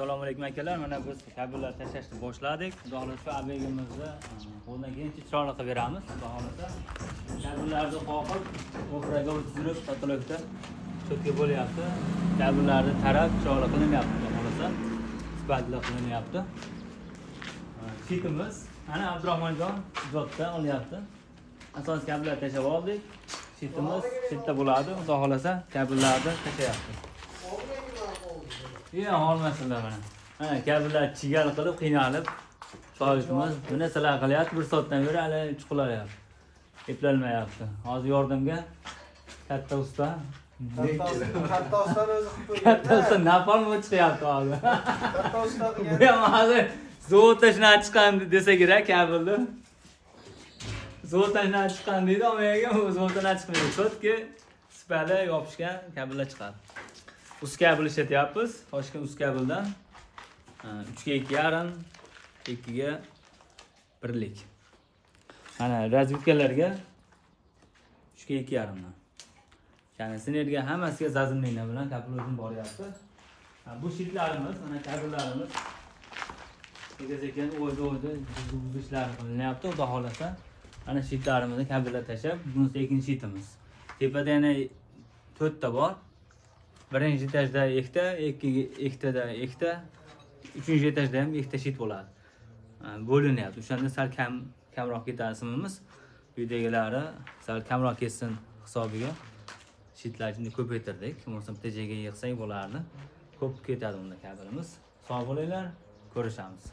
Assalomu alaykum akalar. Mana biz kabellar tashlashni boshladik. Xudo xolasa ob'ektimizni qo'ldan kelgancha chiroyli qilib beramiz. Xudo xolasa kabellarni qoqib, o'piraga o'tkazib, patologda cho'tga bo'lyapti. Kabellarni tarab chiroyli qilinyapti. Xudo xolasa sifatli qilinyapti. Shitimiz ana Abdurahmonjon ijoddan olyapti. Asosiy kabellar tashlab oldik. Shitimiz shitda bo'ladi. Xudo xolasa kabellarni tashlayapti. Ya olmasinlar mana. Ha, kabellar chigal qilib, qiynalib shoyimiz buni sizlar qilyapti. 1 soatdan beri hali chuqurlayapti. Eplolmayapti. Hozir yordamga katta usta. Katta ustani o'zi qilib qo'ygan. Katta usta napalm chiqyapti hozir. Katta usta qilgan. Bu ham hozir zavoddan shunday chiqqan desa kerak kabelni. Zavoddan shunday chiqqan deydi, omaga u zavoddan chiqmaydi. Cho'tki sipali yopishgan kabellar chiqadi. Uz kabel ishlatyapmiz. Toshkent uz kabeldan 3 ga 2,5, 2 ga 1lik. Mana razvitkalarga 3 ga 2,5 dan. Ya'ni sinergiya hammasiga zazimliklar bilan kabel o'zim boryapti. Bu shitlarimiz, mana kabellarimiz sekin o'yda ishlar qilinyapti. Xudo xolasa ana shitlarimizni kabellar tashab, bunisi ikkinchi shitimiz. Tepada yana 4 ta bor. Birinchi etajda ikkita, ikkitada ikkita, uchinchi etajda ham ikkita shit bo'ladi. Bo'linyapti. O'shanda sal kamroq ketadi simimiz. Uydagilari sal kamroq ketsin hisobiga shitlarni ko'paytirdik. Bo'lmasa bitta joyga yig'sak bo'lardi. Ko'p ketadi unda kabelimiz. Sog' bo'linglar, ko'rishamiz.